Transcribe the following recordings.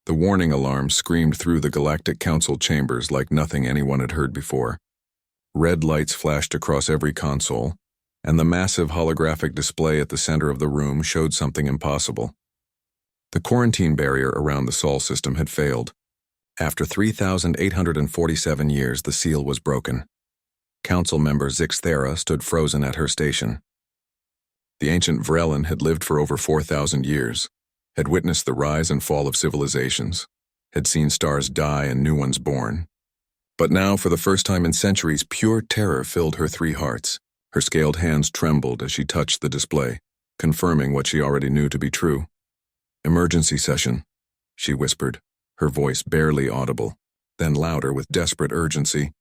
The warning alarm screamed through the Galactic Council chambers like nothing anyone had heard before. Red lights flashed across every console, and the massive holographic display at the center of the room showed something impossible. The quarantine barrier around the Saul system had failed. After 3,847 years, the seal was broken. Council member Zixthera stood frozen at her station. The ancient Vrelin had lived for over 4,000 years, had witnessed the rise and fall of civilizations, had seen stars die and new ones born. But now, for the first time in centuries, pure terror filled her three hearts. Her scaled hands trembled as she touched the display, confirming what she already knew to be true. "Emergency session," she whispered, her voice barely audible, then louder with desperate urgency.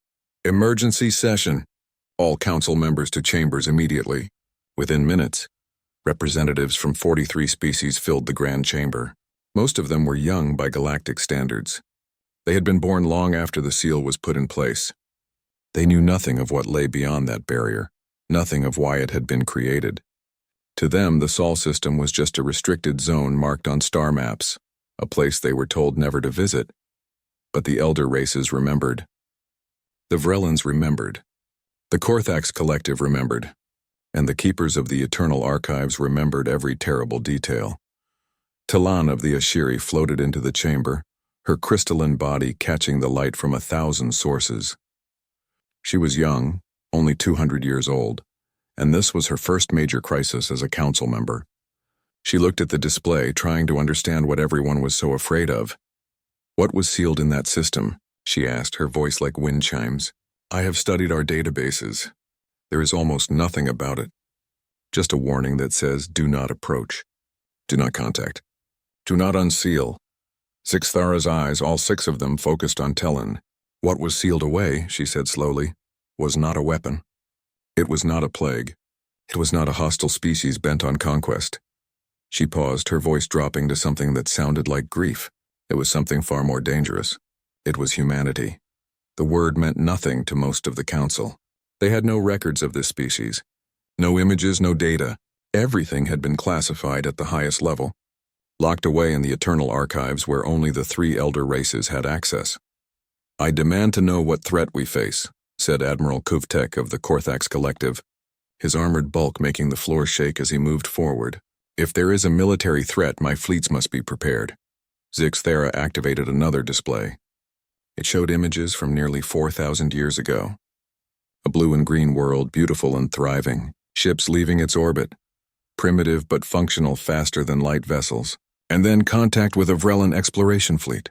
"Emergency session. All council members to chambers immediately." Within minutes, representatives from 43 species filled the grand chamber. Most of them were young by galactic standards. They had been born long after the seal was put in place. They knew nothing of what lay beyond that barrier, nothing of why it had been created. To them, the Sol system was just a restricted zone marked on star maps, a place they were told never to visit. But the elder races remembered. The Vrelins remembered. The Korthax Collective remembered. And the keepers of the Eternal Archives remembered every terrible detail. Talan of the Ashiri floated into the chamber, her crystalline body catching the light from 1,000 sources. She was young, only 200 years old, and this was her first major crisis as a council member. She looked at the display, trying to understand what everyone was so afraid of. "What was sealed in that system?" she asked, her voice like wind chimes. "I have studied our databases. There is almost nothing about it. Just a warning that says, do not approach. Do not contact. Do not unseal." Zixthara's eyes, all 6 of them, focused on Telin. "What was sealed away," she said slowly, "was not a weapon. It was not a plague. It was not a hostile species bent on conquest." She paused, her voice dropping to something that sounded like grief. It was something far more dangerous. It was humanity. The word meant nothing to most of the council. They had no records of this species. No images, no data. Everything had been classified at the highest level, locked away in the Eternal Archives where only the 3 elder races had access. "I demand to know what threat we face," said Admiral Kuvtek of the Korthax Collective, his armored bulk making the floor shake as he moved forward. "If there is a military threat, my fleets must be prepared." Zixthera activated another display. It showed images from nearly 4,000 years ago. A blue and green world, beautiful and thriving, ships leaving its orbit, primitive but functional, faster than light vessels, and then contact with a Vrelin exploration fleet.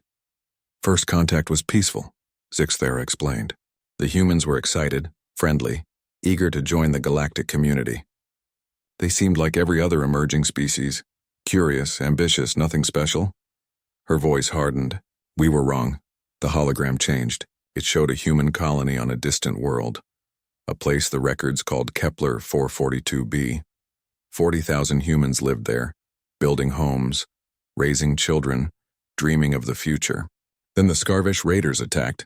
First contact was peaceful, Zixthera explained. The humans were excited, friendly, eager to join the galactic community. They seemed like every other emerging species, curious, ambitious, nothing special. Her voice hardened. "We were wrong." The hologram changed. It showed a human colony on a distant world, a place the records called Kepler 442b. 40,000 humans lived there, building homes, raising children, dreaming of the future. Then the Scarvesh raiders attacked.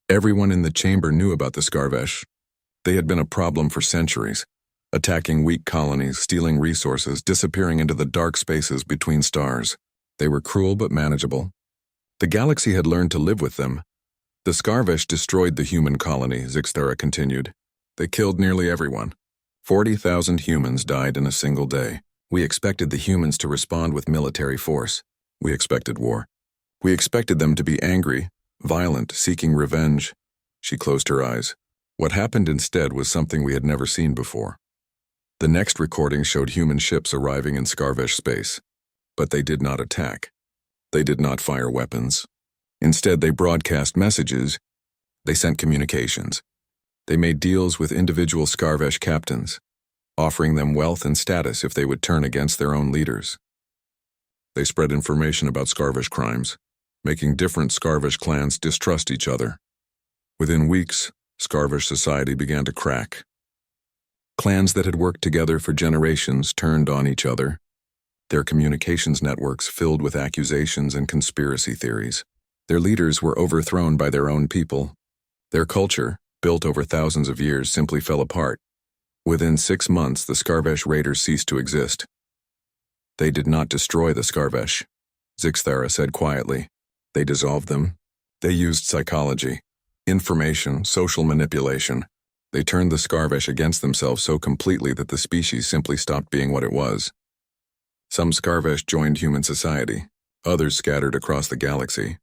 Everyone in the chamber knew about the Scarvesh. They had been a problem for centuries, attacking weak colonies, stealing resources, disappearing into the dark spaces between stars. They were cruel but manageable. The galaxy had learned to live with them. The Scarvesh destroyed the human colony, Zixthera continued. They killed nearly everyone. 40,000 humans died in a single day. We expected the humans to respond with military force. We expected war. We expected them to be angry, violent, seeking revenge. She closed her eyes. What happened instead was something we had never seen before. The next recording showed human ships arriving in Scarvesh space. But they did not attack. They did not fire weapons. Instead, they broadcast messages. They sent communications. They made deals with individual Scarvesh captains, offering them wealth and status if they would turn against their own leaders. They spread information about Scarvesh crimes, making different Scarvesh clans distrust each other. Within weeks, Scarvesh society began to crack. Clans that had worked together for generations turned on each other, their communications networks filled with accusations and conspiracy theories. Their leaders were overthrown by their own people. Their culture, built over thousands of years, simply fell apart. Within 6 months, the Scarvesh raiders ceased to exist. They did not destroy the Scarvesh, Zixthera said quietly. They dissolved them. They used psychology, information, social manipulation. They turned the Scarvesh against themselves so completely that the species simply stopped being what it was. Some Scarvesh joined human society, others scattered across the galaxy.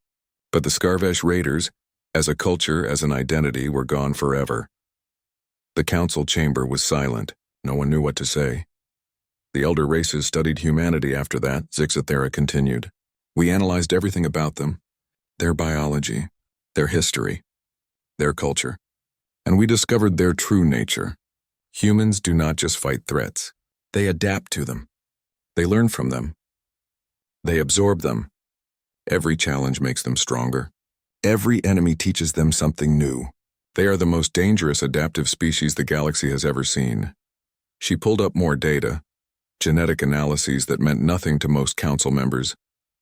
But the Scarvesh Raiders, as a culture, as an identity, were gone forever. The council chamber was silent. No one knew what to say. The elder races studied humanity after that, Zixathera continued. We analyzed everything about them, their biology, their history, their culture, and we discovered their true nature. Humans do not just fight threats. They adapt to them. They learn from them. They absorb them. Every challenge makes them stronger. Every enemy teaches them something new. They are the most dangerous adaptive species the galaxy has ever seen. She pulled up more data, genetic analyses that meant nothing to most council members,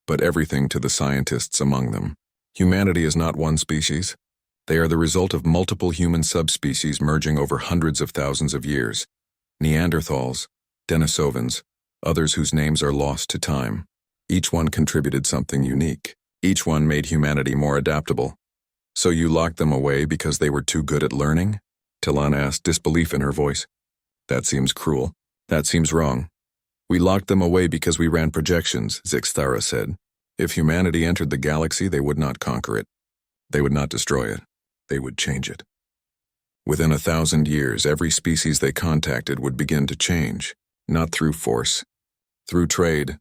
but everything to the scientists among them. Humanity is not one species. They are the result of multiple human subspecies merging over hundreds of thousands of years. Neanderthals, Denisovans, others whose names are lost to time. Each one contributed something unique. Each one made humanity more adaptable. So you locked them away because they were too good at learning? Talon asked, disbelief in her voice. That seems cruel. That seems wrong. We locked them away because we ran projections, Zixthara said. If humanity entered the galaxy, they would not conquer it. They would not destroy it. They would change it. Within 1,000 years, every species they contacted would begin to change, not through force, through trade,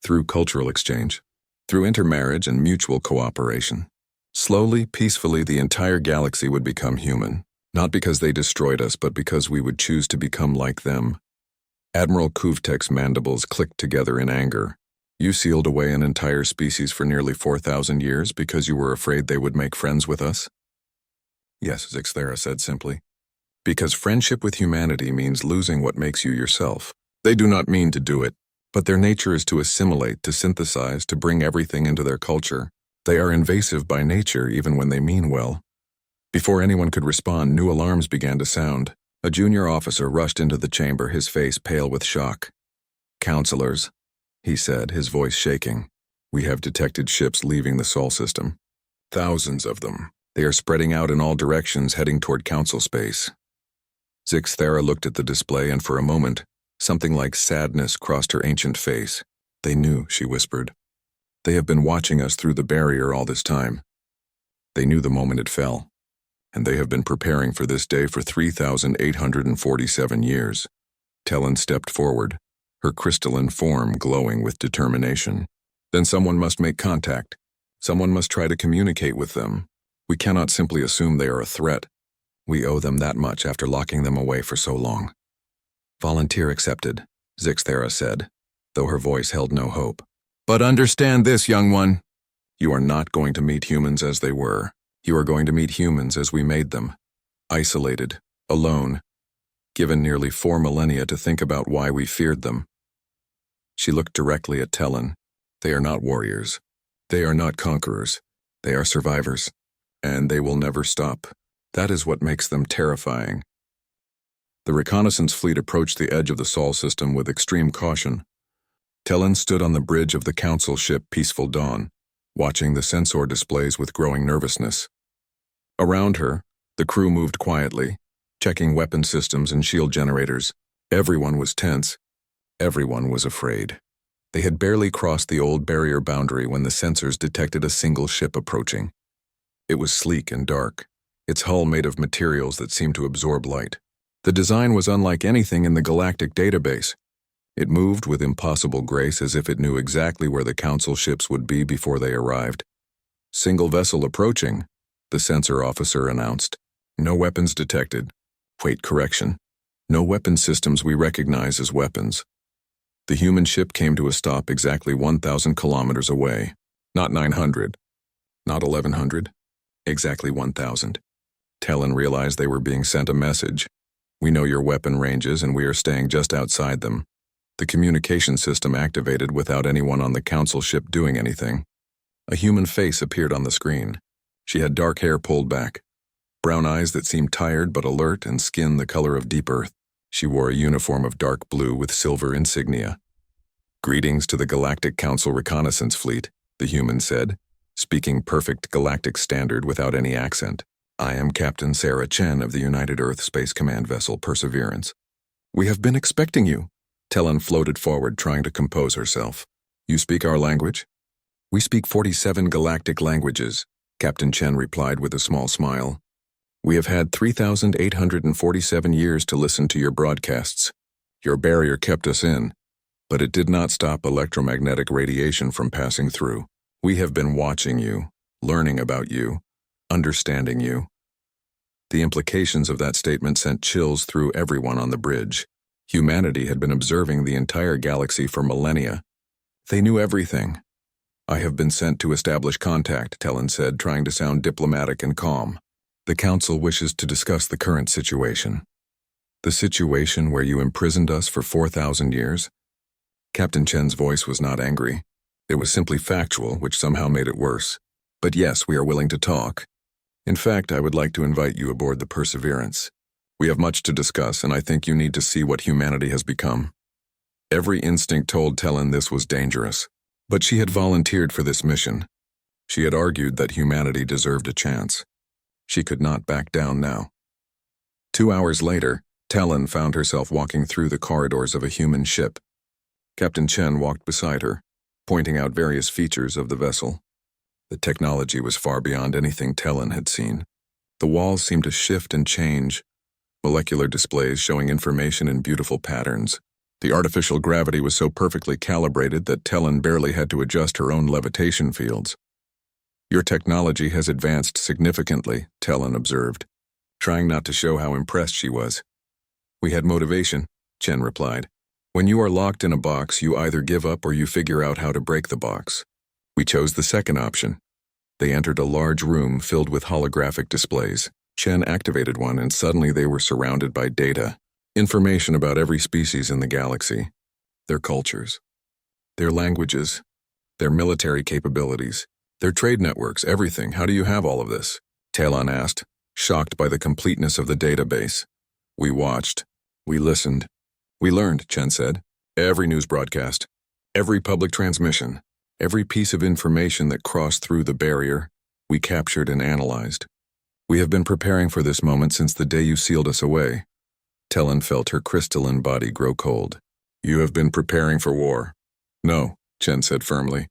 through cultural exchange, through intermarriage and mutual cooperation. Slowly, peacefully, the entire galaxy would become human, not because they destroyed us, but because we would choose to become like them. Admiral Kuvtek's mandibles clicked together in anger. You sealed away an entire species for nearly 4,000 years because you were afraid they would make friends with us? Yes, Zixthera said simply. Because friendship with humanity means losing what makes you yourself. They do not mean to do it, but their nature is to assimilate, to synthesize, to bring everything into their culture. They are invasive by nature, even when they mean well. Before anyone could respond, new alarms began to sound. A junior officer rushed into the chamber, his face pale with shock. Counselors, he said, his voice shaking. We have detected ships leaving the Sol system. Thousands of them. They are spreading out in all directions, heading toward council space. Zixthera looked at the display, and for a moment, something like sadness crossed her ancient face. They knew, she whispered. They have been watching us through the barrier all this time. They knew the moment it fell, and they have been preparing for this day for 3,847 years. Talon stepped forward, her crystalline form glowing with determination. Then someone must make contact. Someone must try to communicate with them. We cannot simply assume they are a threat. We owe them that much after locking them away for so long. Volunteer accepted, Zixthera said, though her voice held no hope. But understand this, young one. You are not going to meet humans as they were. You are going to meet humans as we made them. Isolated, alone, given nearly 4 millennia to think about why we feared them. She looked directly at Talon. They are not warriors. They are not conquerors. They are survivors. And they will never stop. That is what makes them terrifying. The reconnaissance fleet approached the edge of the Sol system with extreme caution. Talon stood on the bridge of the council ship Peaceful Dawn, watching the sensor displays with growing nervousness. Around her, the crew moved quietly, checking weapon systems and shield generators. Everyone was tense. Everyone was afraid. They had barely crossed the old barrier boundary when the sensors detected a single ship approaching. It was sleek and dark, its hull made of materials that seemed to absorb light. The design was unlike anything in the galactic database. It moved with impossible grace as if it knew exactly where the council ships would be before they arrived. Single vessel approaching, the sensor officer announced. No weapons detected. Wait, correction. No weapon systems we recognize as weapons. The human ship came to a stop exactly 1,000 kilometers away. Not 900. Not 1,100. Exactly 1,000. Talon realized they were being sent a message. We know your weapon ranges and we are staying just outside them. The communication system activated without anyone on the council ship doing anything. A human face appeared on the screen. She had dark hair pulled back, brown eyes that seemed tired but alert, and skin the color of deep earth. She wore a uniform of dark blue with silver insignia. Greetings to the Galactic Council Reconnaissance Fleet, the human said, speaking perfect galactic standard without any accent. "I am Captain Sarah Chen of the United Earth Space Command vessel Perseverance." "We have been expecting you." Talon floated forward, trying to compose herself. "You speak our language?" "We speak 47 galactic languages," Captain Chen replied with a small smile. "We have had 3,847 years to listen to your broadcasts. Your barrier kept us in, but it did not stop electromagnetic radiation from passing through. We have been watching you, learning about you, understanding you." The implications of that statement sent chills through everyone on the bridge. Humanity had been observing the entire galaxy for millennia. They knew everything. "I have been sent to establish contact," Talon said, trying to sound diplomatic and calm. "The Council wishes to discuss the current situation." "The situation where you imprisoned us for 4,000 years? Captain Chen's voice was not angry. It was simply factual, which somehow made it worse. "But yes, we are willing to talk. In fact, I would like to invite you aboard the Perseverance. We have much to discuss, and I think you need to see what humanity has become." Every instinct told Talon this was dangerous. But she had volunteered for this mission. She had argued that humanity deserved a chance. She could not back down now. 2 hours later, Talon found herself walking through the corridors of a human ship. Captain Chen walked beside her, pointing out various features of the vessel. The technology was far beyond anything Talon had seen. The walls seemed to shift and change, molecular displays showing information in beautiful patterns. The artificial gravity was so perfectly calibrated that Talon barely had to adjust her own levitation fields. "Your technology has advanced significantly," Talon observed, trying not to show how impressed she was. "We had motivation," Chen replied. "When you are locked in a box, you either give up or you figure out how to break the box. We chose the second option." They entered a large room filled with holographic displays. Chen activated one, and suddenly they were surrounded by data. Information about every species in the galaxy, their cultures, their languages, their military capabilities, their trade networks, everything. "How do you have all of this?" Talon asked, shocked by the completeness of the database. "We watched. We listened. We learned," Chen said. "Every news broadcast, every public transmission, every piece of information that crossed through the barrier, we captured and analyzed. We have been preparing for this moment since the day you sealed us away." Talon felt her crystalline body grow cold. "You have been preparing for war." "No," Chen said firmly.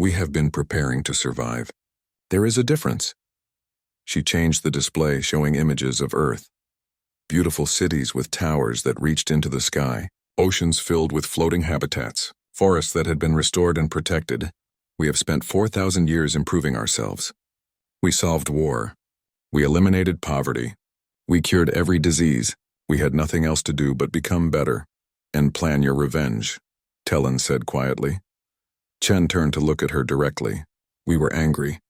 "We have been preparing to survive. There is a difference." She changed the display, showing images of Earth. Beautiful cities with towers that reached into the sky, oceans filled with floating habitats, forests that had been restored and protected. "We have spent 4,000 years improving ourselves. We solved war. We eliminated poverty. We cured every disease. We had nothing else to do but become better and plan your revenge," Talon said quietly. Chen turned to look at her directly. "We were angry."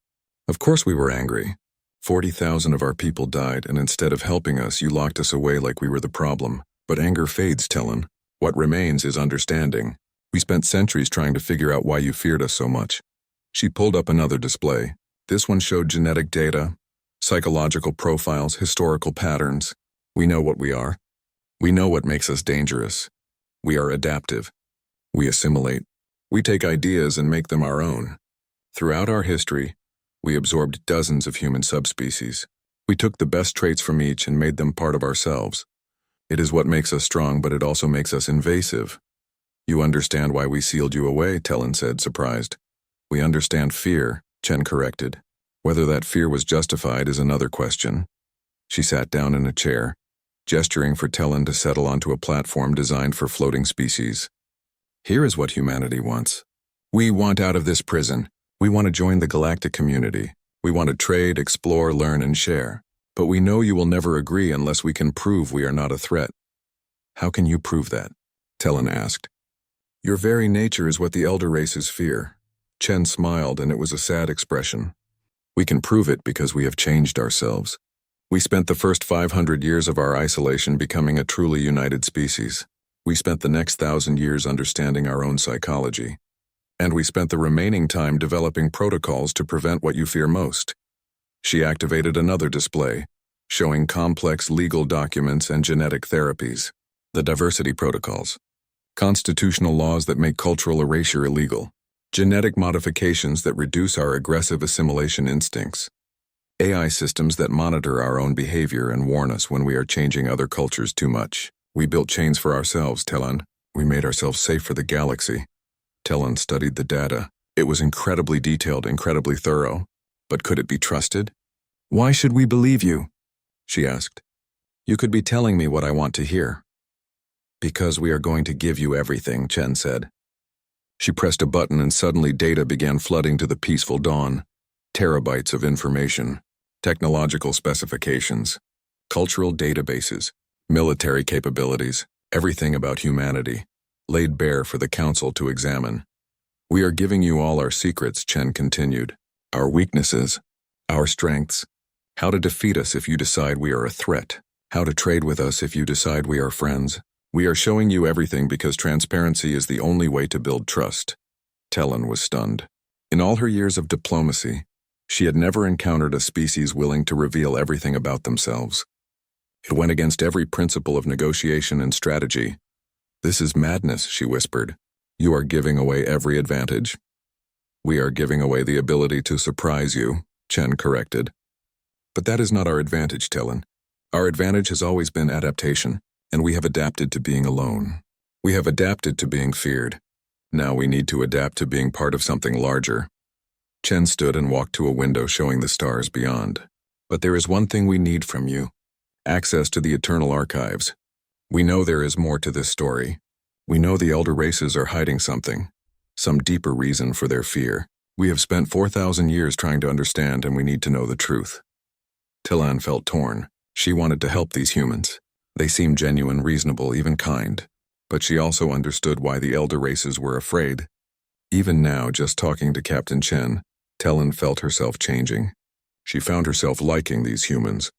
"Of course we were angry. 40,000 of our people died, and instead of helping us, you locked us away like we were the problem. But anger fades, Talon. What remains is understanding. We spent centuries trying to figure out why you feared us so much." She pulled up another display. This one showed genetic data, psychological profiles, historical patterns. "We know what we are. We know what makes us dangerous. We are adaptive. We assimilate. We take ideas and make them our own. Throughout our history, we absorbed dozens of human subspecies. We took the best traits from each and made them part of ourselves. It is what makes us strong, but it also makes us invasive." "You understand why we sealed you away," Talon said, surprised. "We understand fear," Chen corrected. "Whether that fear was justified is another question." She sat down in a chair, gesturing for Talon to settle onto a platform designed for floating species. "Here is what humanity wants. We want out of this prison. We want to join the galactic community. We want to trade, explore, learn, and share. But we know you will never agree unless we can prove we are not a threat." "How can you prove that?" Talon asked. "Your very nature is what the elder races fear." Chen smiled, and it was a sad expression. "We can prove it because we have changed ourselves. We spent the first 500 years of our isolation becoming a truly united species. We spent the next 1,000 years understanding our own psychology. And we spent the remaining time developing protocols to prevent what you fear most." She activated another display, showing complex legal documents and genetic therapies. "The diversity protocols. Constitutional laws that make cultural erasure illegal." Genetic modifications that reduce our aggressive assimilation instincts. AI systems that monitor our own behavior and warn us when we are changing other cultures too much. We built chains for ourselves, Tellan. We made ourselves safe for the galaxy. Tellan studied the data. It was incredibly detailed, incredibly thorough. But could it be trusted? Why should we believe you? She asked. You could be telling me what I want to hear. Because we are going to give you everything, Chen said. She pressed a button and suddenly data began flooding to the peaceful dawn. Terabytes of information, technological specifications, cultural databases, military capabilities, everything about humanity, laid bare for the Council to examine. We are giving you all our secrets, Chen continued. Our weaknesses, our strengths, how to defeat us if you decide we are a threat, how to trade with us if you decide we are friends. We are showing you everything because transparency is the only way to build trust. Tellan was stunned. In all her years of diplomacy, she had never encountered a species willing to reveal everything about themselves. It went against every principle of negotiation and strategy. This is madness, she whispered. You are giving away every advantage. We are giving away the ability to surprise you, Chen corrected. But that is not our advantage, Tellan. Our advantage has always been adaptation, and we have adapted to being alone. We have adapted to being feared. Now we need to adapt to being part of something larger. Chen stood and walked to a window showing the stars beyond. But there is one thing we need from you. Access to the eternal archives. We know there is more to this story. We know the elder races are hiding something, some deeper reason for their fear. We have spent 4,000 years trying to understand, and we need to know the truth. Tellan felt torn. She wanted to help these humans. They seemed genuine, reasonable, even kind. But she also understood why the elder races were afraid. Even now, just talking to Captain Chen, Tellan felt herself changing. She found herself liking these humans,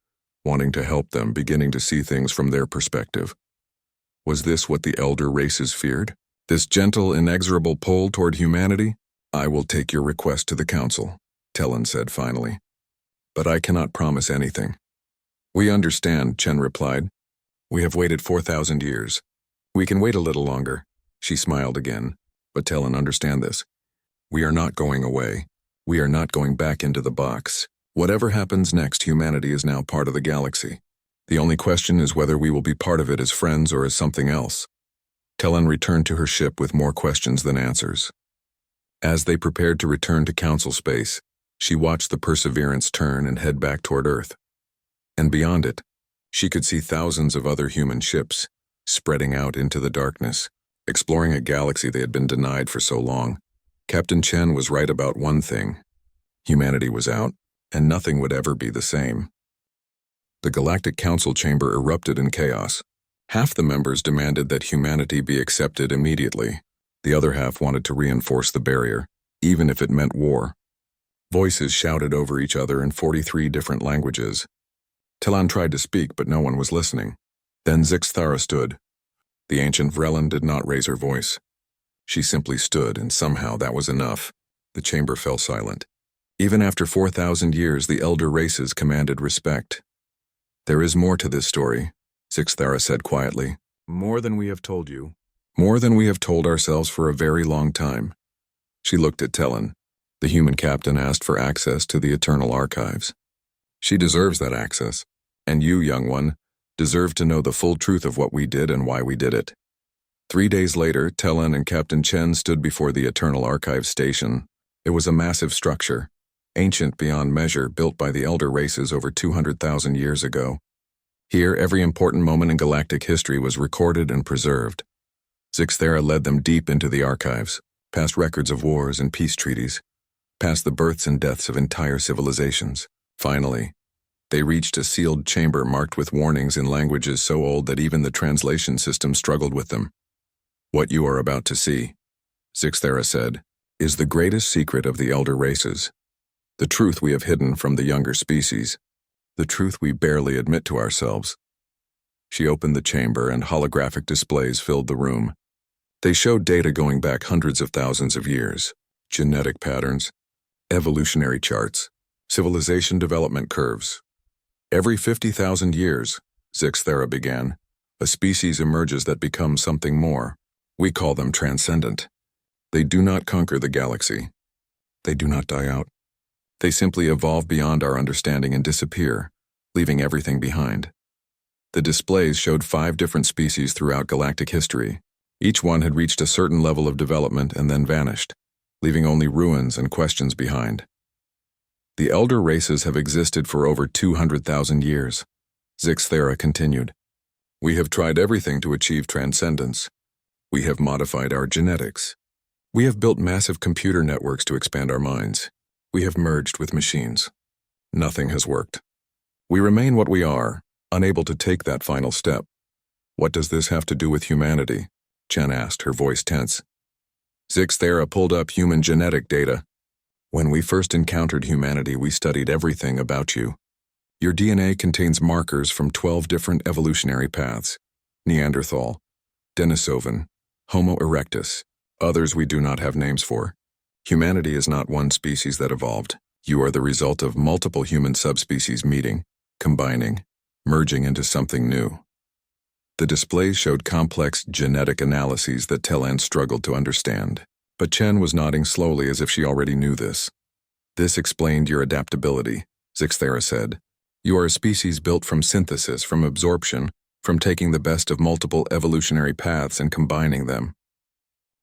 wanting to help them, beginning to see things from their perspective. Was this what the elder races feared? This gentle, inexorable pull toward humanity? I will take your request to the Council, Tellan said finally. But I cannot promise anything. We understand, Chen replied. We have waited 4,000 years. We can wait a little longer. She smiled again. But Tellan, understand this. We are not going away. We are not going back into the box. Whatever happens next, humanity is now part of the galaxy. The only question is whether we will be part of it as friends or as something else. Tellan returned to her ship with more questions than answers. As they prepared to return to Council space, she watched the Perseverance turn and head back toward Earth. And beyond it, she could see thousands of other human ships, spreading out into the darkness, exploring a galaxy they had been denied for so long. Captain Chen was right about one thing. Humanity was out, and nothing would ever be the same. The Galactic Council chamber erupted in chaos. Half the members demanded that humanity be accepted immediately. The other half wanted to reinforce the barrier, even if it meant war. Voices shouted over each other in 43 different languages. Tellan tried to speak, but no one was listening. Then Zixthara stood. The ancient Vrelin did not raise her voice. She simply stood, and somehow that was enough. The chamber fell silent. Even after 4,000 years, the elder races commanded respect. There is more to this story, Zixthara said quietly. More than we have told you. More than we have told ourselves for a very long time. She looked at Tellan. The human captain asked for access to the eternal archives. She deserves that access. And you, young one, deserve to know the full truth of what we did and why we did it. 3 days later, Tellan and Captain Chen stood before the Eternal Archives station. It was a massive structure, ancient beyond measure, built by the elder races over 200,000 years ago. Here, every important moment in galactic history was recorded and preserved. Zixthara led them deep into the archives, past records of wars and peace treaties, past the births and deaths of entire civilizations. Finally, they reached a sealed chamber marked with warnings in languages so old that even the translation system struggled with them. What you are about to see, Zixthara said, is the greatest secret of the elder races. The truth we have hidden from the younger species. The truth we barely admit to ourselves. She opened the chamber and holographic displays filled the room. They showed data going back hundreds of thousands of years. Genetic patterns, evolutionary charts, civilization development curves. Every 50,000 years, Zixthara began, a species emerges that becomes something more. We call them transcendent. They do not conquer the galaxy. They do not die out. They simply evolve beyond our understanding and disappear, leaving everything behind. The displays showed 5 different species throughout galactic history. Each one had reached a certain level of development and then vanished, leaving only ruins and questions behind. The elder races have existed for over 200,000 years. Zixthera continued. We have tried everything to achieve transcendence. We have modified our genetics. We have built massive computer networks to expand our minds. We have merged with machines. Nothing has worked. We remain what we are, unable to take that final step. What does this have to do with humanity? Chen asked, her voice tense. Zixthera pulled up human genetic data. When we first encountered humanity, we studied everything about you. Your DNA contains markers from 12 different evolutionary paths: Neanderthal, Denisovan, Homo erectus, others we do not have names for. Humanity is not one species that evolved. You are the result of multiple human subspecies meeting, combining, merging into something new. The displays showed complex genetic analyses that Telan struggled to understand, but Chen was nodding slowly as if she already knew this. This explained your adaptability, Zixthera said. You are a species built from synthesis, from absorption, from taking the best of multiple evolutionary paths and combining them.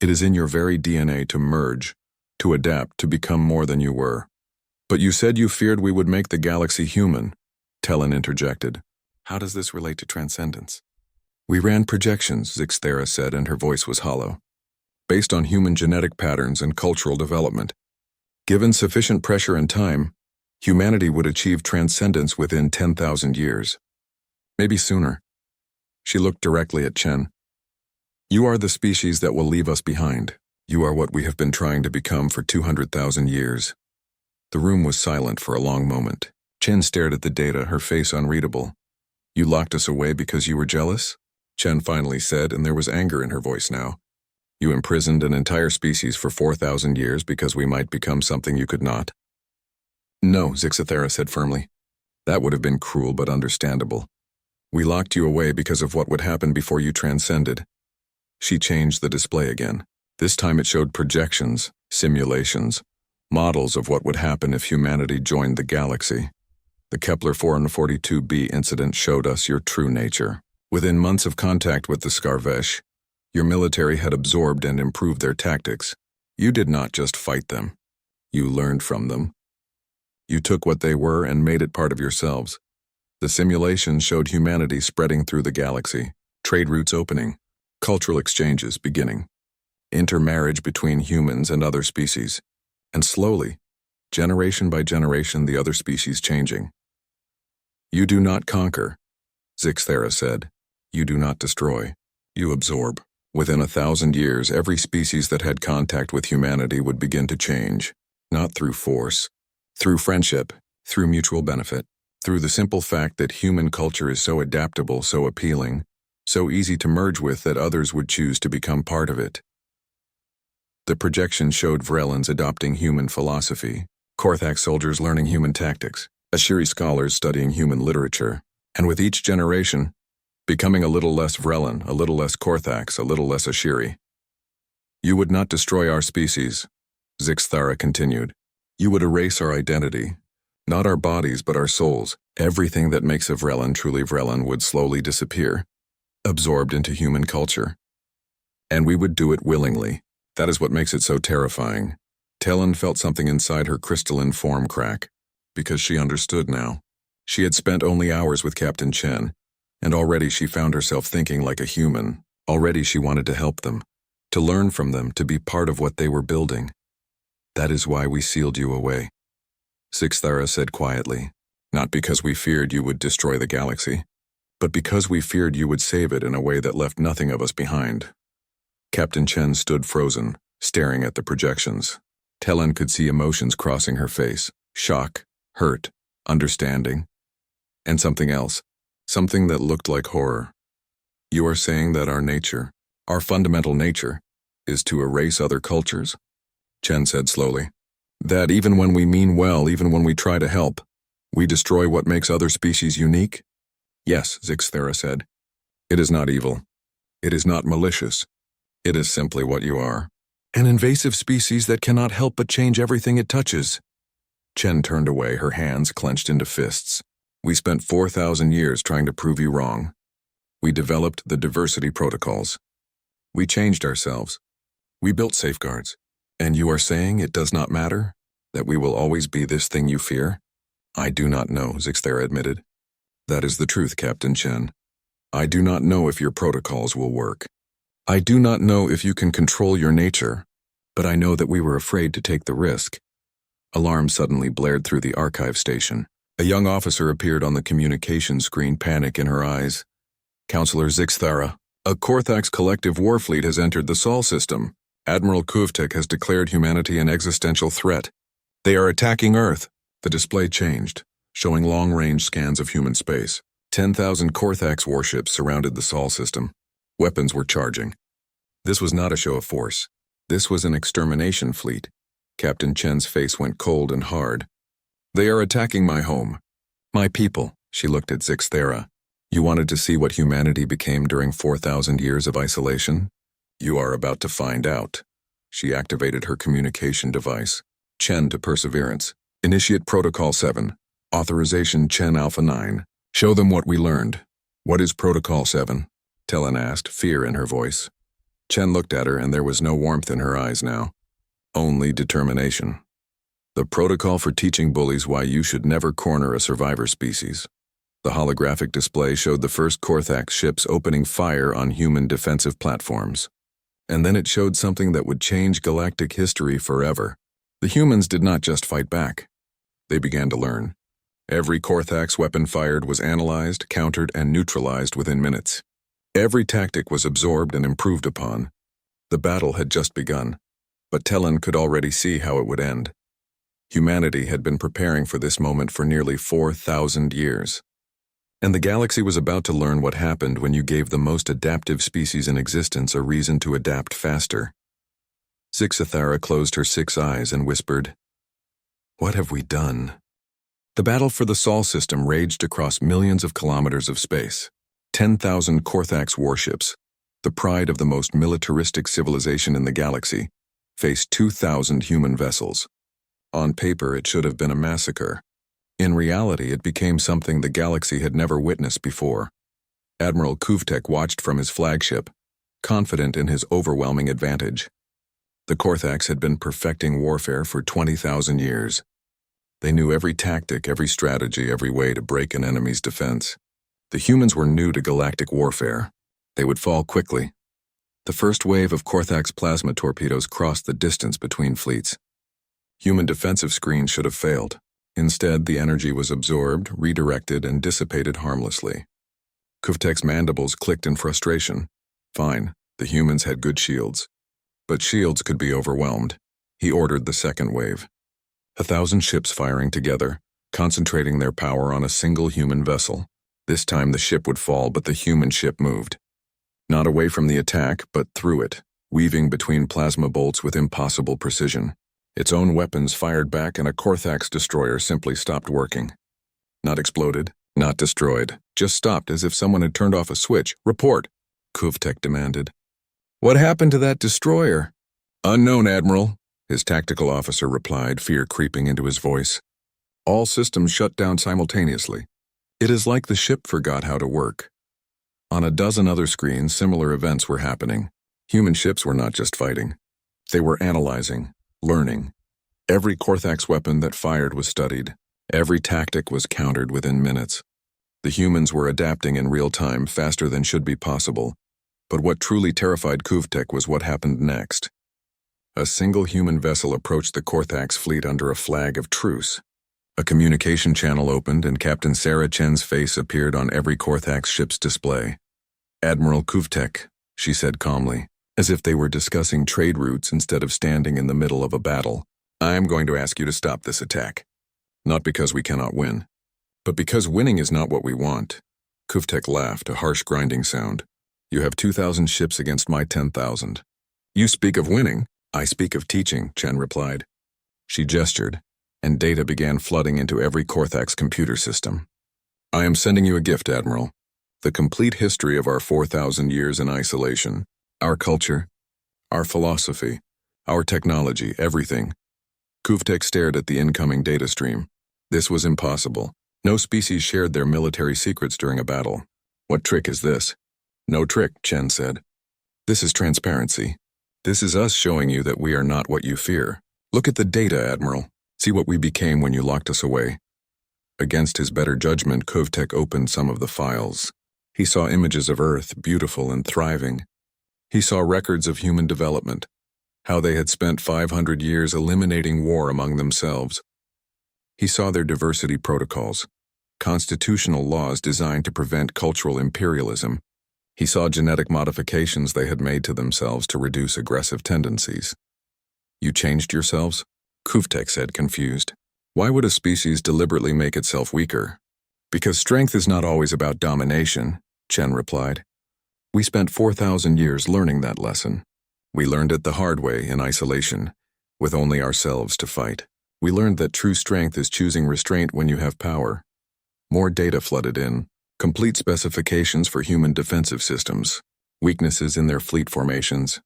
It is in your very DNA to merge, to adapt, to become more than you were. But you said you feared we would make the galaxy human, Telan interjected. How does this relate to transcendence? We ran projections, Zixthera said, and her voice was hollow. Based on human genetic patterns and cultural development. Given sufficient pressure and time, humanity would achieve transcendence within 10,000 years. Maybe sooner. She looked directly at Chen. You are the species that will leave us behind. You are what we have been trying to become for 200,000 years. The room was silent for a long moment. Chen stared at the data, her face unreadable. You locked us away because you were jealous? Chen finally said, and there was anger in her voice now. You imprisoned an entire species for 4,000 years because we might become something you could not. No, Zixthera said firmly. That would have been cruel but understandable. We locked you away because of what would happen before you transcended. She changed the display again. This time it showed projections, simulations, models of what would happen if humanity joined the galaxy. The Kepler 442b incident showed us your true nature. Within months of contact with the Scarvesh, your military had absorbed and improved their tactics. You did not just fight them. You learned from them. You took what they were and made it part of yourselves. The simulations showed humanity spreading through the galaxy, trade routes opening, cultural exchanges beginning, intermarriage between humans and other species, and slowly, generation by generation, the other species changing. You do not conquer, Zixthera said. You do not destroy. You absorb. Within 1,000 years, every species that had contact with humanity would begin to change, not through force, through friendship, through mutual benefit, through the simple fact that human culture is so adaptable, so appealing, so easy to merge with that others would choose to become part of it. The projection showed Vrelans adopting human philosophy, Korthak soldiers learning human tactics, Ashiri scholars studying human literature, and with each generation, becoming a little less Vrelan, a little less Korthax, a little less Ashiri. You would not destroy our species, Zixthara continued. You would erase our identity, not our bodies but our souls. Everything that makes a Vrelan truly Vrelan would slowly disappear, absorbed into human culture. And we would do it willingly. That is what makes it so terrifying. Telan felt something inside her crystalline form crack, because she understood now. She had spent only hours with Captain Chen, and already she found herself thinking like a human. Already she wanted to help them, to learn from them, to be part of what they were building. That is why we sealed you away, Zixthara said quietly. Not because we feared you would destroy the galaxy, but because we feared you would save it in a way that left nothing of us behind. Captain Chen stood frozen, staring at the projections. Telan could see emotions crossing her face: shock, hurt, understanding, and something else, something that looked like horror. You are saying that our nature, our fundamental nature, is to erase other cultures? Chen said slowly. That even when we mean well, even when we try to help, we destroy what makes other species unique? Yes, Zixthera said. It is not evil. It is not malicious. It is simply what you are. An invasive species that cannot help but change everything it touches. Chen turned away, her hands clenched into fists. We spent 4,000 years trying to prove you wrong. We developed the diversity protocols. We changed ourselves. We built safeguards. And you are saying it does not matter? That we will always be this thing you fear? I do not know, Zixthera admitted. That is the truth, Captain Chen. I do not know if your protocols will work. I do not know if you can control your nature, but I know that we were afraid to take the risk. Alarm suddenly blared through the archive station. A young officer appeared on the communication screen, panic in her eyes. Counselor Zixthera, a Korthax collective war fleet has entered the Saul system. Admiral Kuvtek has declared humanity an existential threat. They are attacking Earth. The display changed, showing long-range scans of human space. 10,000 Korthax warships surrounded the Saul system. Weapons were charging. This was not a show of force. This was an extermination fleet. Captain Chen's face went cold and hard. They are attacking my home. My people, she looked at Zixthera. You wanted to see what humanity became during 4,000 years of isolation? You are about to find out. She activated her communication device. Chen to Perseverance. Initiate Protocol 7. Authorization Chen Alpha 9. Show them what we learned. What is Protocol 7? Tellan asked, fear in her voice. Chen looked at her and there was no warmth in her eyes now. Only determination. The protocol for teaching bullies why you should never corner a survivor species. The holographic display showed the first Korthax ships opening fire on human defensive platforms. And then it showed something that would change galactic history forever. The humans did not just fight back. They began to learn. Every Korthax weapon fired was analyzed, countered, and neutralized within minutes. Every tactic was absorbed and improved upon. The battle had just begun, but Tellan could already see how it would end. Humanity had been preparing for this moment for nearly 4,000 years. And the galaxy was about to learn what happened when you gave the most adaptive species in existence a reason to adapt faster. Zixthera closed her 6 eyes and whispered, "What have we done?" The battle for the Saul system raged across millions of kilometers of space. 10,000 Korthax warships, the pride of the most militaristic civilization in the galaxy, faced 2,000 human vessels. On paper, it should have been a massacre. In reality, it became something the galaxy had never witnessed before. Admiral Kuvtek watched from his flagship, confident in his overwhelming advantage. The Korthax had been perfecting warfare for 20,000 years. They knew every tactic, every strategy, every way to break an enemy's defense. The humans were new to galactic warfare. They would fall quickly. The first wave of Korthax plasma torpedoes crossed the distance between fleets. Human defensive screens should have failed. Instead, the energy was absorbed, redirected, and dissipated harmlessly. Kuvtek's mandibles clicked in frustration. Fine, the humans had good shields. But shields could be overwhelmed. He ordered the second wave. 1,000 ships firing together, concentrating their power on a single human vessel. This time the ship would fall, but the human ship moved. Not away from the attack, but through it, weaving between plasma bolts with impossible precision. Its own weapons fired back and a Korthax destroyer simply stopped working. Not exploded, not destroyed, just stopped as if someone had turned off a switch. Report, Kuvtek demanded. What happened to that destroyer? Unknown, Admiral, his tactical officer replied, fear creeping into his voice. All systems shut down simultaneously. It is like the ship forgot how to work. On a dozen other screens, similar events were happening. Human ships were not just fighting. They were analyzing, learning. Every Korthax weapon that fired was studied. Every tactic was countered within minutes. The humans were adapting in real time, faster than should be possible. But what truly terrified Kuvtek was what happened next. A single human vessel approached the Korthax fleet under a flag of truce. A communication channel opened and Captain Sarah Chen's face appeared on every Korthax ship's display. Admiral Kuvtek, she said calmly, as if they were discussing trade routes instead of standing in the middle of a battle. I am going to ask you to stop this attack. Not because we cannot win, but because winning is not what we want. Kuvtek laughed, a harsh grinding sound. You have 2,000 ships against my 10,000. You speak of winning, I speak of teaching, Chen replied. She gestured, and data began flooding into every Korthax computer system. I am sending you a gift, Admiral. The complete history of our 4,000 years in isolation, our culture, our philosophy, Our technology, everything. Kuvtek stared at the incoming data stream. This was impossible. No species shared their military secrets during a battle. What trick is this? No trick, Chen said. This is transparency. This is us showing you that we are not what you fear. Look at the data, Admiral. See what we became when you locked us away. Against his better judgment, Kuvtek opened some of the files. He saw images of Earth, beautiful and thriving. He saw records of human development, how they had spent 500 years eliminating war among themselves. He saw their diversity protocols, constitutional laws designed to prevent cultural imperialism. He saw genetic modifications they had made to themselves to reduce aggressive tendencies. You changed yourselves? Kuvtek said, confused. Why would a species deliberately make itself weaker? Because strength is not always about domination, Chen replied. We spent 4,000 years learning that lesson. We learned it the hard way in isolation, with only ourselves to fight. We learned that true strength is choosing restraint when you have power. More data flooded in, complete specifications for human defensive systems, weaknesses in their fleet formations,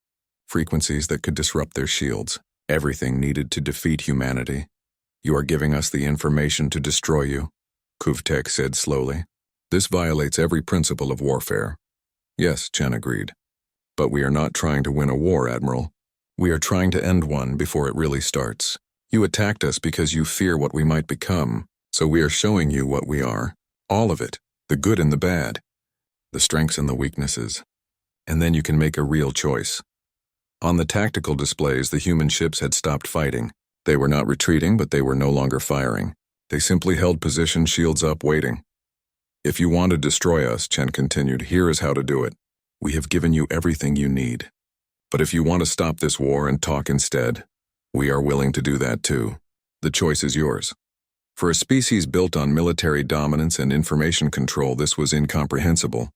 frequencies that could disrupt their shields, everything needed to defeat humanity. You are giving us the information to destroy you, Kuvtek said slowly. This violates every principle of warfare. Yes, Chen agreed. But we are not trying to win a war, Admiral. We are trying to end one before it really starts. You attacked us because you fear what we might become, so we are showing you what we are. All of it, the good and the bad, the strengths and the weaknesses. And then you can make a real choice. On the tactical displays, the human ships had stopped fighting. They were not retreating, but they were no longer firing. They simply held position, shields up, waiting. If you want to destroy us, Chen continued, here is how to do it. We have given you everything you need. But if you want to stop this war and talk instead, we are willing to do that too. The choice is yours. For a species built on military dominance and information control, this was incomprehensible.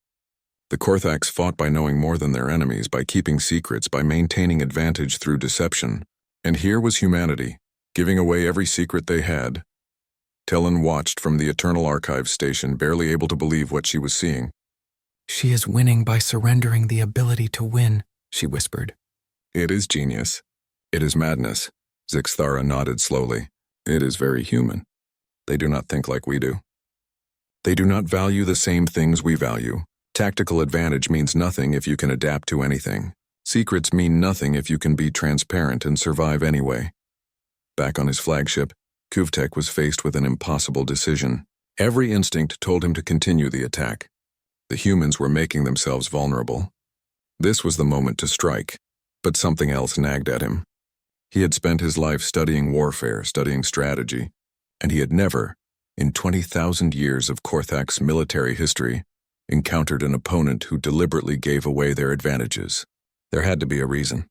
The Korthax fought by knowing more than their enemies, by keeping secrets, by maintaining advantage through deception. And here was humanity, giving away every secret they had. Tellen watched from the Eternal Archives station, barely able to believe what she was seeing. She is winning by surrendering the ability to win, she whispered. It is genius. It is madness. Zixthara nodded slowly. It is very human. They do not think like we do. They do not value the same things we value. Tactical advantage means nothing if you can adapt to anything. Secrets mean nothing if you can be transparent and survive anyway. Back on his flagship, Kuvtek was faced with an impossible decision. Every instinct told him to continue the attack. The humans were making themselves vulnerable. This was the moment to strike, but something else nagged at him. He had spent his life studying warfare, studying strategy, and he had never, in 20,000 years of Korthak's military history, encountered an opponent who deliberately gave away their advantages. There had to be a reason.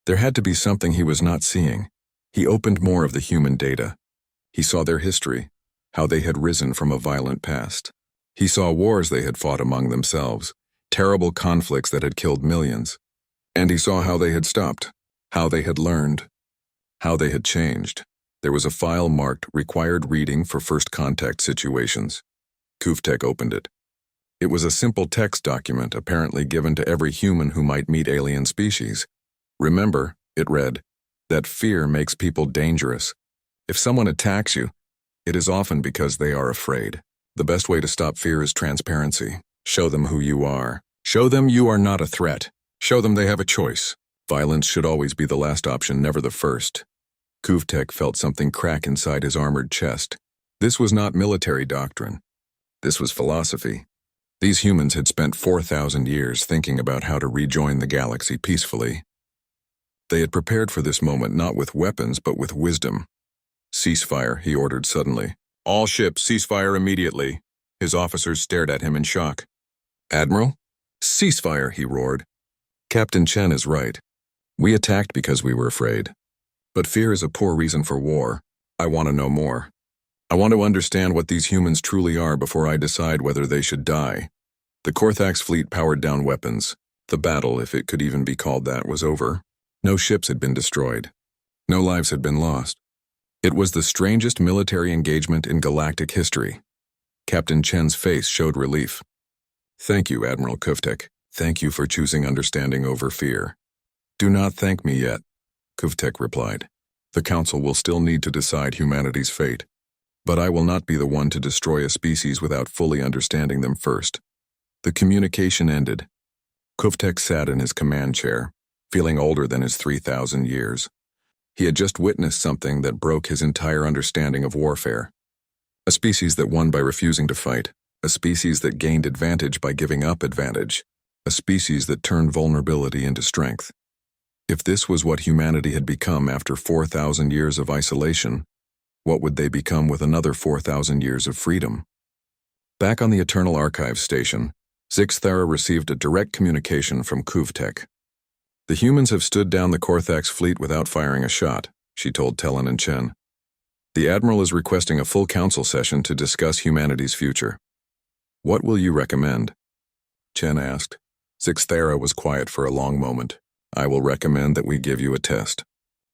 There had to be something he was not seeing. He opened more of the human data. He saw their history, how they had risen from a violent past. He saw wars they had fought among themselves, terrible conflicts that had killed millions. And he saw how they had stopped, how they had learned, how they had changed. There was a file marked required reading for first contact situations. Kuvtek opened it. It was a simple text document apparently given to every human who might meet alien species. Remember, it read, that fear makes people dangerous. If someone attacks you, it is often because they are afraid. The best way to stop fear is transparency. Show them who you are. Show them you are not a threat. Show them they have a choice. Violence should always be the last option, never the first. Kuvtek felt something crack inside his armored chest. This was not military doctrine. This was philosophy. These humans had spent 4,000 years thinking about how to rejoin the galaxy peacefully. They had prepared for this moment not with weapons but with wisdom. Ceasefire, he ordered suddenly. All ships, ceasefire immediately. His officers stared at him in shock. Admiral? Ceasefire, he roared. Captain Chen is right. We attacked because we were afraid. But fear is a poor reason for war. I want to know more. I want to understand what these humans truly are before I decide whether they should die. The Korthax fleet powered down weapons. The battle, if it could even be called that, was over. No ships had been destroyed. No lives had been lost. It was the strangest military engagement in galactic history. Captain Chen's face showed relief. Thank you, Admiral Kuvtek. Thank you for choosing understanding over fear. Do not thank me yet. Kuvtek replied. The Council will still need to decide humanity's fate, but I will not be the one to destroy a species without fully understanding them first. The communication ended. Kuvtek sat in his command chair, feeling older than his 3,000 years. He had just witnessed something that broke his entire understanding of warfare. A species that won by refusing to fight, a species that gained advantage by giving up advantage, a species that turned vulnerability into strength. If this was what humanity had become after 4,000 years of isolation, what would they become with another 4,000 years of freedom? Back on the Eternal Archives station, Zixthara received a direct communication from Kuvtek. The humans have stood down the Korthax fleet without firing a shot, she told Tellan and Chen. The Admiral is requesting a full council session to discuss humanity's future. What will you recommend? Chen asked. Zixthara was quiet for a long moment. I will recommend that we give you a test.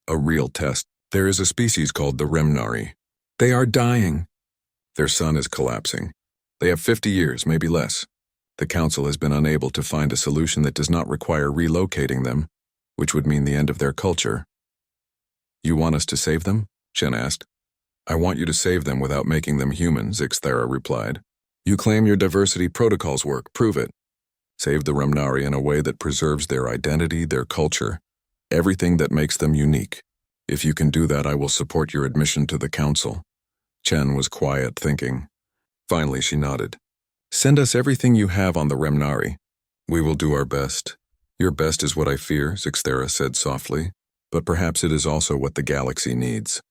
A real test. There is a species called the Remnari. They are dying. Their sun is collapsing. They have 50 years, maybe less. The Council has been unable to find a solution that does not require relocating them, which would mean the end of their culture. You want us to save them? Chen asked. I want you to save them without making them human, Zixthara replied. You claim your diversity protocols work, prove it. Save the Remnari in a way that preserves their identity, their culture, everything that makes them unique. If you can do that, I will support your admission to the Council. Chen was quiet, thinking. Finally, she nodded. Send us everything you have on the Remnari. We will do our best. Your best is what I fear, Zixthara said softly, but perhaps it is also what the galaxy needs.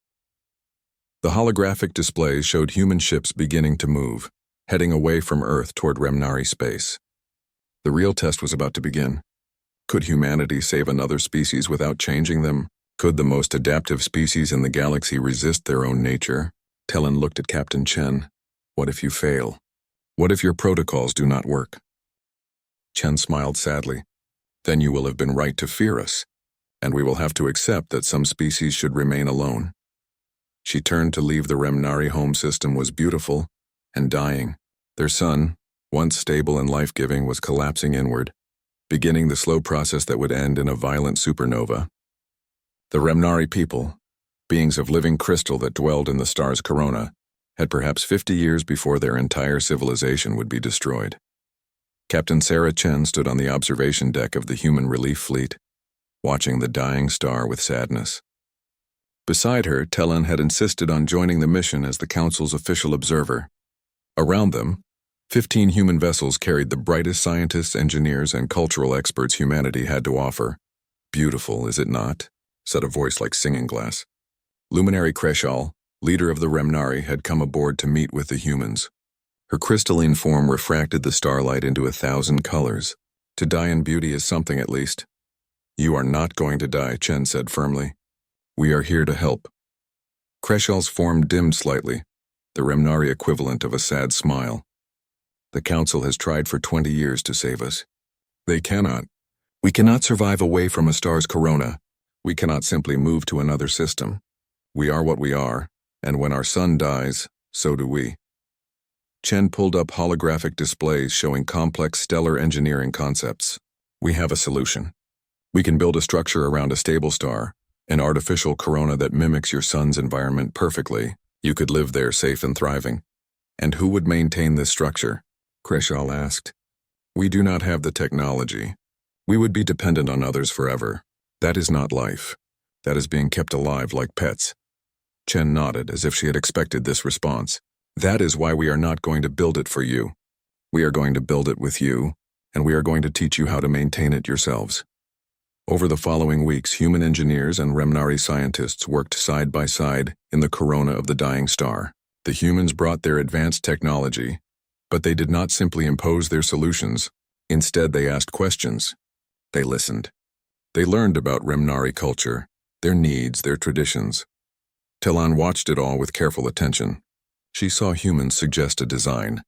The holographic displays showed human ships beginning to move, heading away from Earth toward Remnari space. The real test was about to begin. Could humanity save another species without changing them? Could the most adaptive species in the galaxy resist their own nature? Tellan looked at Captain Chen. What if you fail? What if your protocols do not work? Chen smiled sadly. Then you will have been right to fear us, and we will have to accept that some species should remain alone. She turned to leave. The Remnari home system was beautiful and dying. Their sun, once stable and life-giving, was collapsing inward, beginning the slow process that would end in a violent supernova. The Remnari people, beings of living crystal that dwelled in the star's corona, had perhaps 50 years before their entire civilization would be destroyed. Captain Sarah Chen stood on the observation deck of the human relief fleet, watching the dying star with sadness. Beside her, Tellan had insisted on joining the mission as the Council's official observer. Around them, 15 human vessels carried the brightest scientists, engineers, and cultural experts humanity had to offer. Beautiful, is it not? Said a voice like singing glass. Luminary Kreshal, leader of the Remnari, had come aboard to meet with the humans. Her crystalline form refracted the starlight into 1,000 colors. To die in beauty is something, at least. You are not going to die, Chen said firmly. We are here to help. Kreshal's form dimmed slightly, the Remnari equivalent of a sad smile. The Council has tried for 20 years to save us. They cannot. We cannot survive away from a star's corona. We cannot simply move to another system. We are what we are, and when our sun dies, so do we. Chen pulled up holographic displays showing complex stellar engineering concepts. We have a solution. We can build a structure around a stable star, an artificial corona that mimics your sun's environment perfectly. You could live there safe and thriving. And who would maintain this structure? Kreshal asked. We do not have the technology. We would be dependent on others forever. That is not life. That is being kept alive like pets. Chen nodded as if she had expected this response. That is why we are not going to build it for you. We are going to build it with you, and we are going to teach you how to maintain it yourselves. Over the following weeks, human engineers and Remnari scientists worked side by side in the corona of the dying star. The humans brought their advanced technology, but they did not simply impose their solutions. Instead, they asked questions. They listened. They learned about Remnari culture, their needs, their traditions. Tellan watched it all with careful attention. She saw humans suggest a design,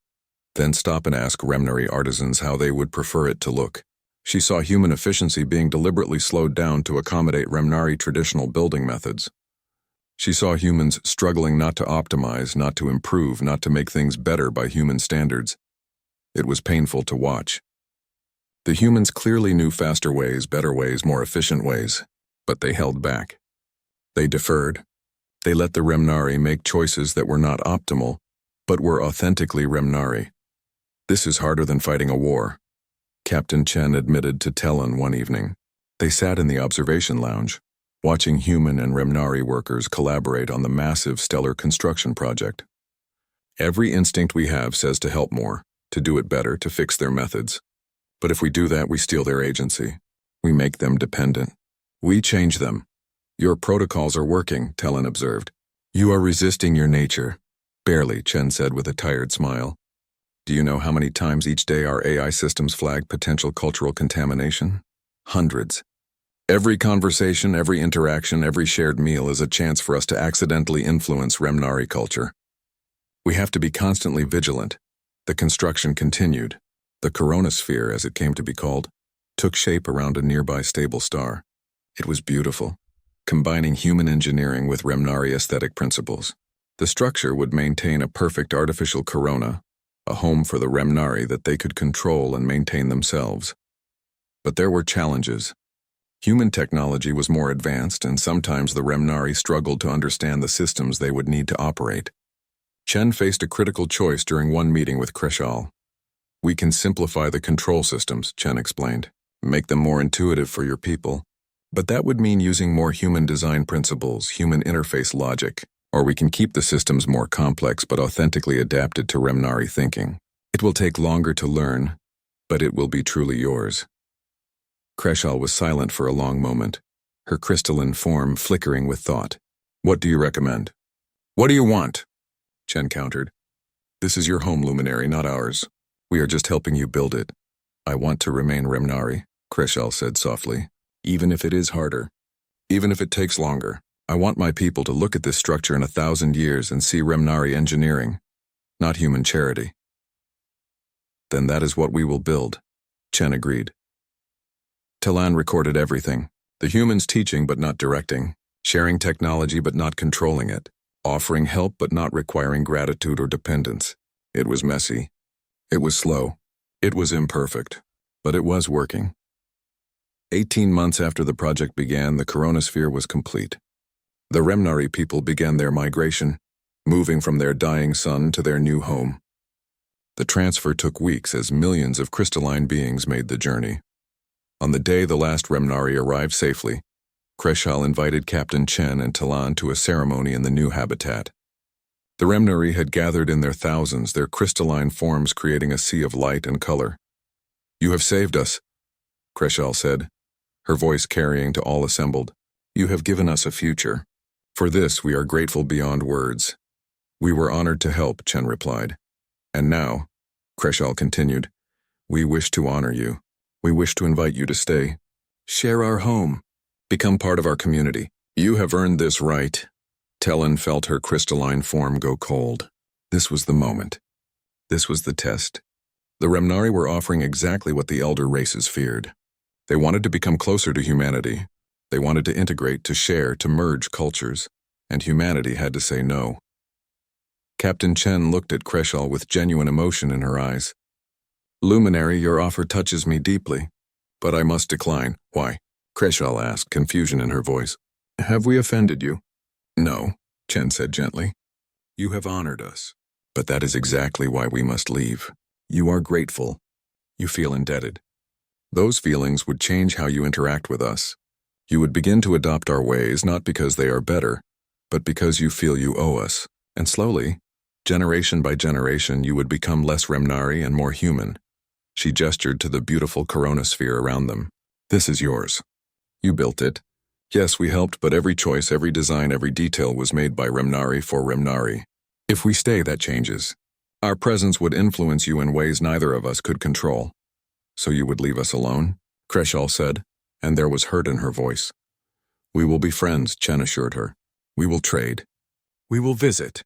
then stop and ask Remnari artisans how they would prefer it to look. She saw human efficiency being deliberately slowed down to accommodate Remnari traditional building methods. She saw humans struggling not to optimize, not to improve, not to make things better by human standards. It was painful to watch. The humans clearly knew faster ways, better ways, more efficient ways. But they held back. They deferred. They let the Remnari make choices that were not optimal, but were authentically Remnari. This is harder than fighting a war, Captain Chen admitted to Talon one evening. They sat in the observation lounge, watching human and Remnari workers collaborate on the massive stellar construction project. Every instinct we have says to help more, to do it better, to fix their methods. But if we do that, we steal their agency. We make them dependent. We change them. Your protocols are working, Talon observed. You are resisting your nature. Barely, Chen said with a tired smile. Do you know how many times each day our AI systems flag potential cultural contamination? Hundreds. Every conversation, every interaction, every shared meal is a chance for us to accidentally influence Remnari culture. We have to be constantly vigilant. The construction continued. The coronosphere, as it came to be called, took shape around a nearby stable star. It was beautiful, combining human engineering with Remnari aesthetic principles. The structure would maintain a perfect artificial corona, a home for the Remnari that they could control and maintain themselves. But there were challenges. Human technology was more advanced, and sometimes the Remnari struggled to understand the systems they would need to operate. Chen faced a critical choice during one meeting with Kreshal. We can simplify the control systems, Chen explained, make them more intuitive for your people. But that would mean using more human design principles, human interface logic, or we can keep the systems more complex but authentically adapted to Remnari thinking. It will take longer to learn, but it will be truly yours. Kreshal was silent for a long moment, her crystalline form flickering with thought. What do you recommend? What do you want? Chen countered. This is your home, Luminary, not ours. We are just helping you build it. I want to remain Remnari, Kreshal said softly, even if it is harder, even if it takes longer. I want my people to look at this structure in 1,000 years and see Remnari engineering, not human charity. Then that is what we will build, Chen agreed. Talon recorded everything, the humans teaching but not directing, sharing technology but not controlling it, offering help but not requiring gratitude or dependence. It was messy. It was slow. It was imperfect. But it was working. 18 months after the project began, the coronosphere was complete. The Remnari people began their migration, moving from their dying sun to their new home. The transfer took weeks as millions of crystalline beings made the journey. On the day the last Remnari arrived safely, Kreshal invited Captain Chen and Talon to a ceremony in the new habitat. The Remnari had gathered in their thousands, their crystalline forms creating a sea of light and color. You have saved us, Kreshal said, her voice carrying to all assembled. You have given us a future. For this we are grateful beyond words. We were honored to help, Chen replied. And now, Kreshal continued, we wish to honor you. We wish to invite you to stay. Share our home. Become part of our community. You have earned this right. Talon felt her crystalline form go cold. This was the moment. This was the test. The Remnari were offering exactly what the elder races feared. They wanted to become closer to humanity. They wanted to integrate, to share, to merge cultures, and humanity had to say no. Captain Chen looked at Kreshal with genuine emotion in her eyes. Luminary, your offer touches me deeply, but I must decline. Why? Kreshal asked, confusion in her voice. Have we offended you? No, Chen said gently. You have honored us, but that is exactly why we must leave. You are grateful. You feel indebted. Those feelings would change how you interact with us. You would begin to adopt our ways not because they are better, but because you feel you owe us. And slowly, generation by generation, you would become less Remnari and more human. She gestured to the beautiful coronosphere around them. This is yours. You built it. Yes, we helped, but every choice, every design, every detail was made by Remnari for Remnari. If we stay, that changes. Our presence would influence you in ways neither of us could control. So you would leave us alone? Kreshal said, and there was hurt in her voice. We will be friends, Chen assured her. We will trade. We will visit.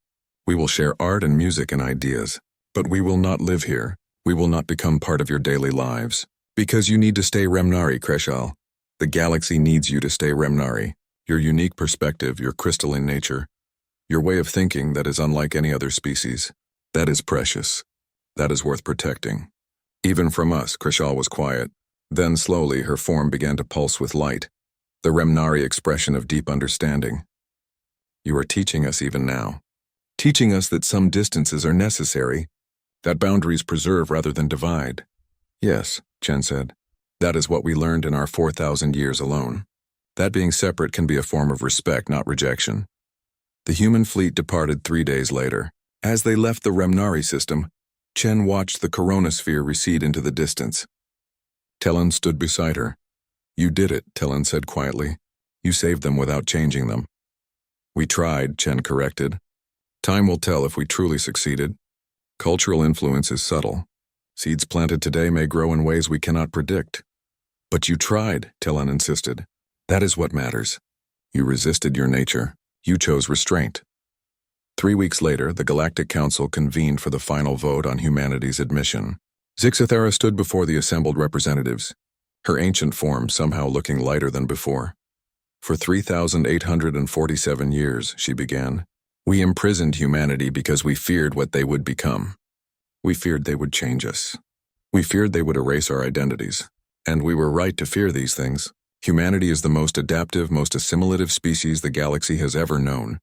We will share art and music and ideas. But we will not live here. We will not become part of your daily lives. Because you need to stay Remnari, Kreshal. The galaxy needs you to stay Remnari. Your unique perspective, your crystalline nature, your way of thinking that is unlike any other species. That is precious. That is worth protecting. Even from us, Kreshal was quiet. Then slowly her form began to pulse with light. the Remnari expression of deep understanding. You are teaching us even now. Teaching us that some distances are necessary, that boundaries preserve rather than divide. Yes, Chen said. That is what we learned in our 4,000 years alone. That being separate can be a form of respect, not rejection. The human fleet departed 3 days later. As they left the Remnari system, Chen watched the coronasphere recede into the distance. Tellan stood beside her. You did it, Tellan said quietly. You saved them without changing them. We tried, Chen corrected. Time will tell if we truly succeeded. Cultural influence is subtle. Seeds planted today may grow in ways we cannot predict. But you tried, Tellan insisted. That is what matters. You resisted your nature. You chose restraint. 3 weeks later, the Galactic Council convened for the final vote on humanity's admission. Zixithera stood before the assembled representatives, her ancient form somehow looking lighter than before. For 3,847 years, she began, we imprisoned humanity because we feared what they would become. We feared they would change us. We feared they would erase our identities. And we were right to fear these things. Humanity is the most adaptive, most assimilative species the galaxy has ever known.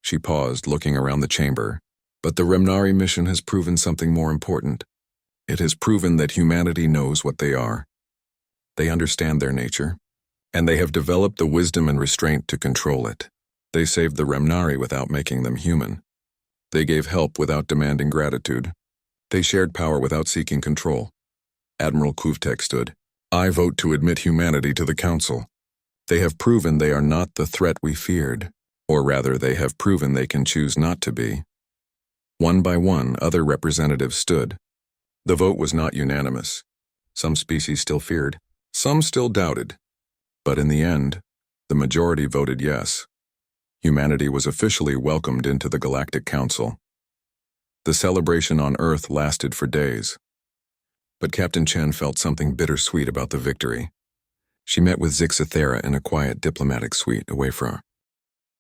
She paused, looking around the chamber. But the Remnari mission has proven something more important. It has proven that humanity knows what they are. They understand their nature, and they have developed the wisdom and restraint to control it. They saved the Remnari without making them human. They gave help without demanding gratitude. They shared power without seeking control. Admiral Kuvtek stood. I vote to admit humanity to the Council. They have proven they are not the threat we feared, or rather they have proven they can choose not to be. One by one, other representatives stood. The vote was not unanimous. Some species still feared, some still doubted. But in the end, the majority voted yes. Humanity was officially welcomed into the Galactic Council. The celebration on Earth lasted for days. But Captain Chen felt something bittersweet about the victory. She met with Zixithera in a quiet diplomatic suite away from her.